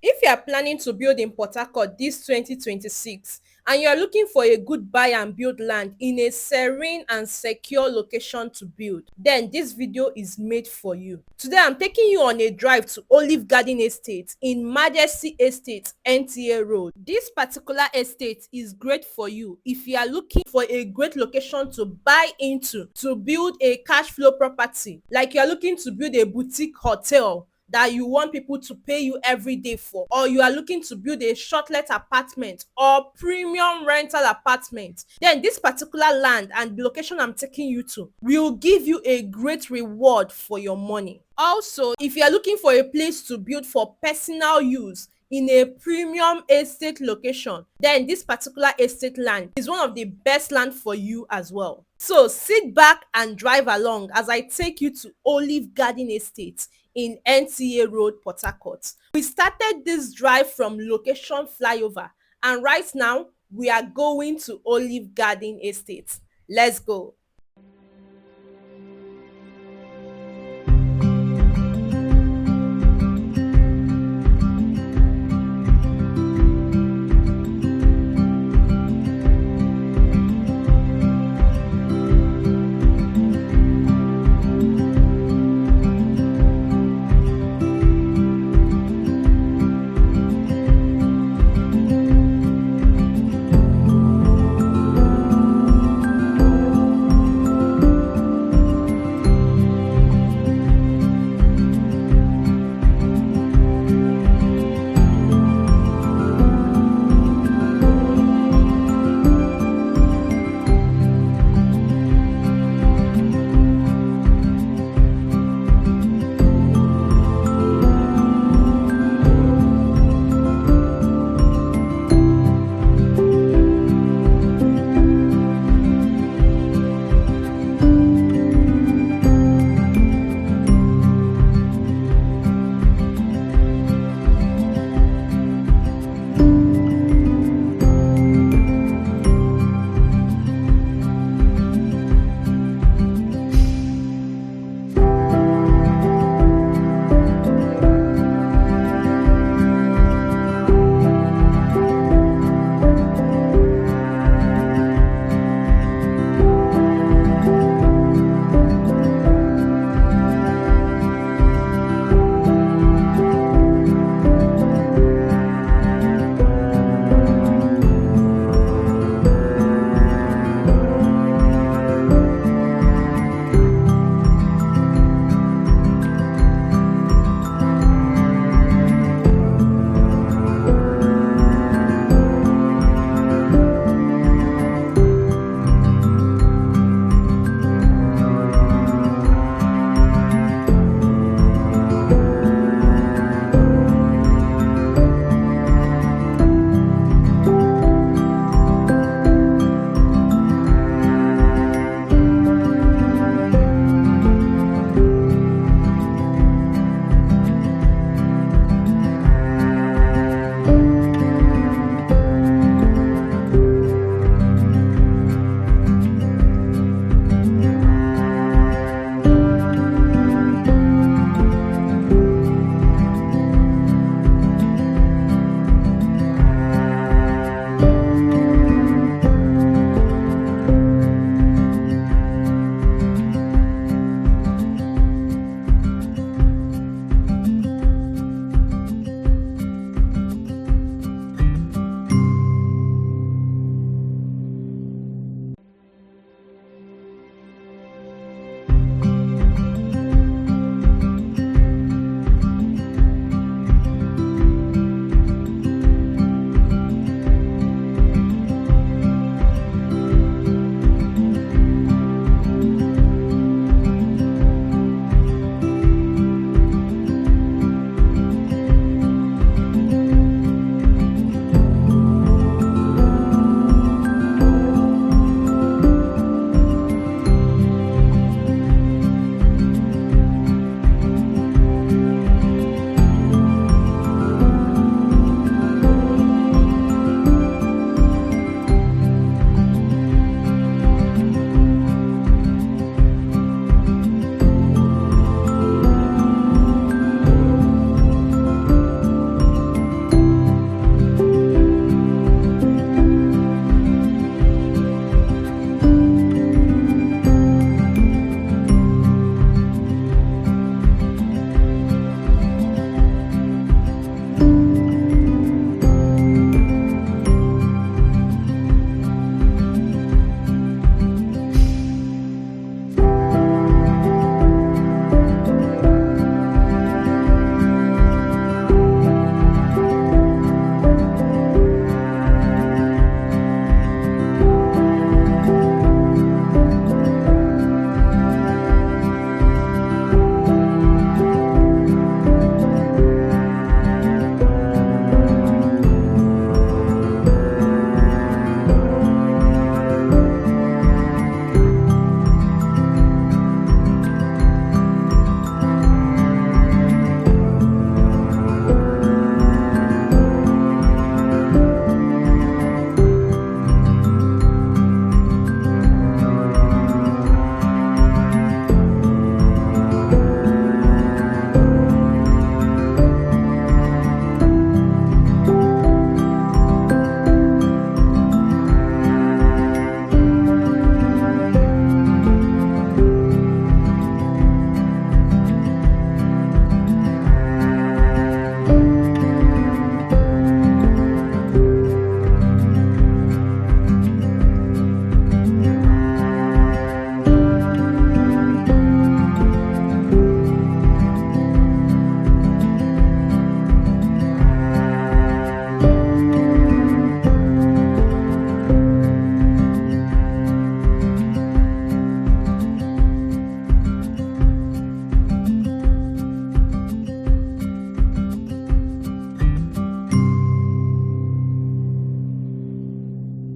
If you are planning to build in Port Harcourt this 2026 and you are looking for a good buy and build land in a serene and secure location to build, then this video is made for you. Today I'm taking you on a drive to Olive Garden Estate in Majesty Estate NTA Road. This particular estate is great for you if you are looking for a great location to buy into to build a cash flow property, like you are looking to build a boutique hotel that you want people to pay you every day for, or you are looking to build a shortlet apartment or premium rental apartment, then this particular land and the location I'm taking you to will give you a great reward for your money. Also, if you are looking for a place to build for personal use in a premium estate location, then this particular estate land is one of the best land for you as well. So sit back and drive along as I take you to Olive Garden Estate in NTA Road, Port Harcourt. We started this drive from location flyover, and right now we are going to Olive Garden Estate. Let's go.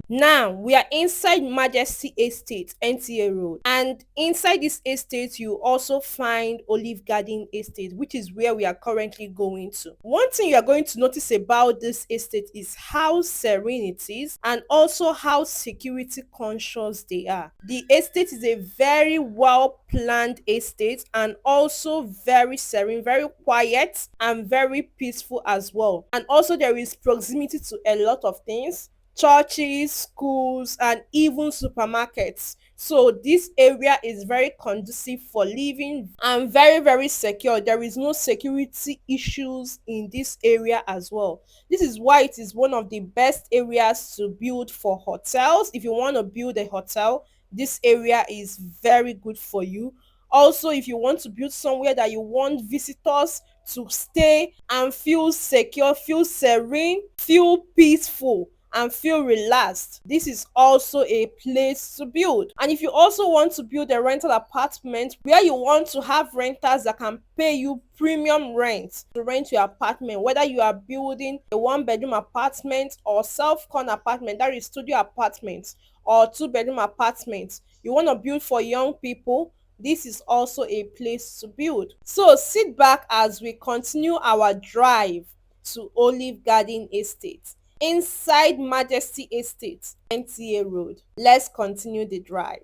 Now we are inside Majesty Estate NTA Road, and inside this estate you also find Olive Garden Estate, which is where we are currently going to. One thing you are going to notice about this estate is how serene it is and also how security conscious they are. The estate is a very well planned estate and also very serene, very quiet and very peaceful as well. And also there is proximity to a lot of things: churches, schools, and even supermarkets. So this area is very conducive for living and very, very secure. There is no security issues in this area as well. This is why it is one of the best areas to build for hotels. If you want to build a hotel, this area is very good for you. Also, if you want to build somewhere that you want visitors to stay and feel secure, feel serene, feel peaceful, and feel relaxed, this is also a place to build. And if you also want to build a rental apartment where you want to have renters that can pay you premium rent to rent your apartment, whether you are building a 1 bedroom apartment or self-con apartment, that is studio apartment, or 2 bedroom apartment, you want to build for young people, this is also a place to build. So sit back as we continue our drive to Olive Garden Estate inside Majesty Estate NTA Road. Let's continue the drive.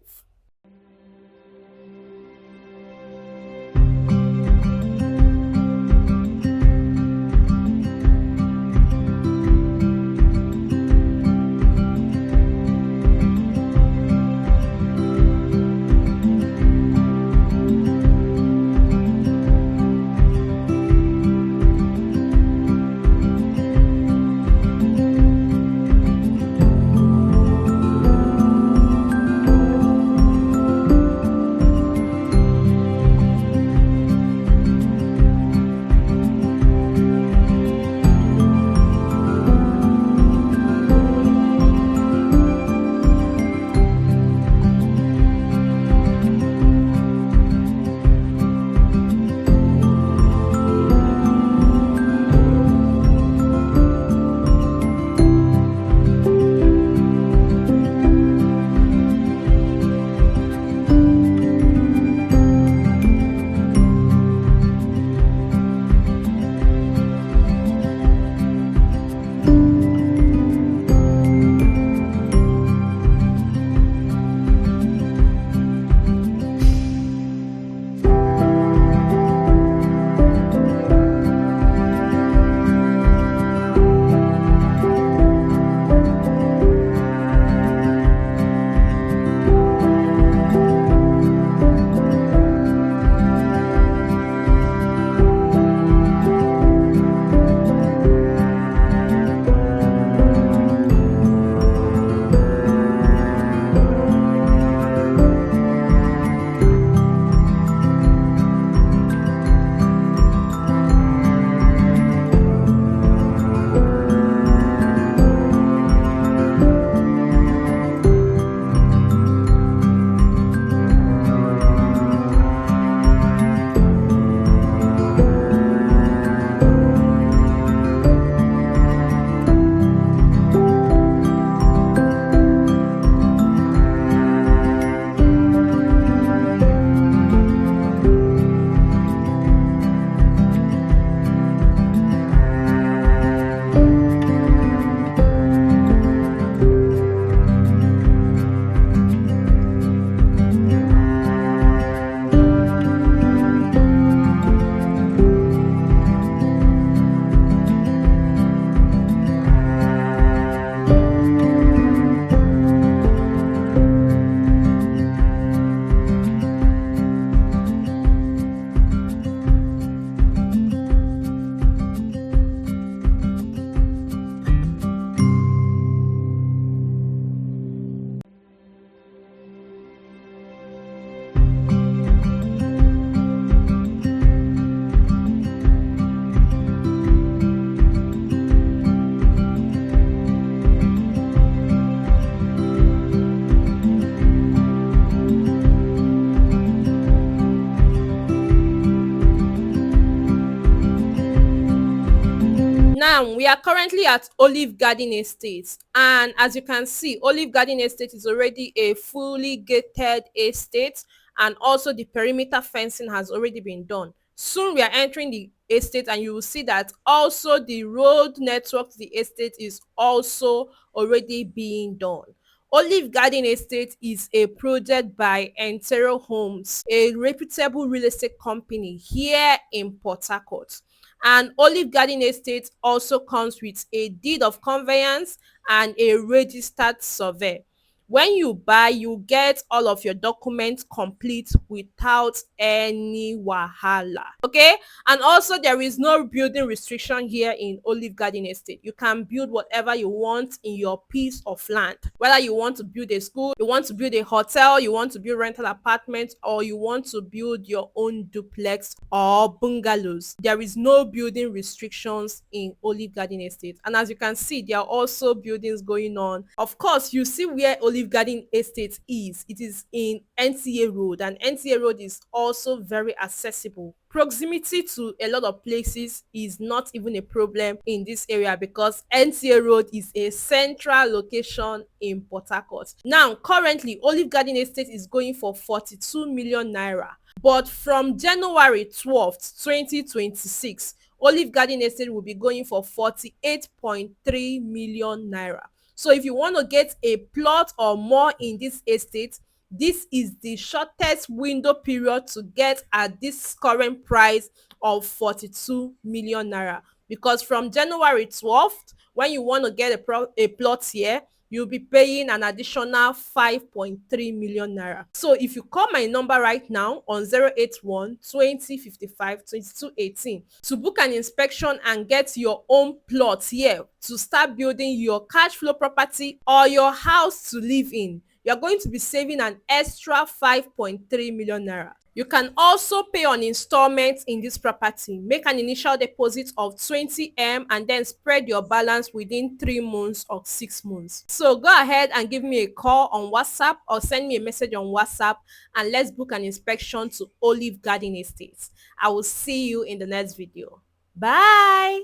Now we are currently at Olive Garden Estate, and as you can see, Olive Garden Estate is already a fully gated estate, and also the perimeter fencing has already been done. Soon we are entering the estate and you will see that also the road network to the estate is also already being done. Olive Garden Estate is a project by NTA Homes, a reputable real estate company here in Port Harcourt. And Olive Garden Estate also comes with a deed of conveyance and a registered survey. When you buy, you get all of your documents complete without any wahala. Okay? And also there is no building restriction here in Olive Garden Estate. You can build whatever you want in your piece of land. Whether you want to build a school, you want to build a hotel, you want to build rental apartments, or you want to build your own duplex or bungalows. There is no building restrictions in Olive Garden Estate. And as you can see, there are also buildings going on. Of course, you see where Olive Garden Estate is. It is in NTA Road, and NTA Road is also very accessible. Proximity to a lot of places is not even a problem in this area because NTA Road is a central location in Port Harcourt. Now, currently, Olive Garden Estate is going for 42 million naira. But from January 12th, 2026, Olive Garden Estate will be going for 48.3 million naira. So if you want to get a plot or more in this estate, this is the shortest window period to get at this current price of 42 million naira. Because from January 12th, when you want to get a plot here, you'll be paying an additional 5.3 million naira. So if you call my number right now on 081 20 55 22 18 to book an inspection and get your own plot here to start building your cash flow property or your house to live in, you're going to be saving an extra 5.3 million naira. You can also pay on installments in this property. Make an initial deposit of 20M and then spread your balance within 3 months or 6 months. So go ahead and give me a call on WhatsApp or send me a message on WhatsApp and let's book an inspection to Olive Garden Estate. I will see you in the next video. Bye.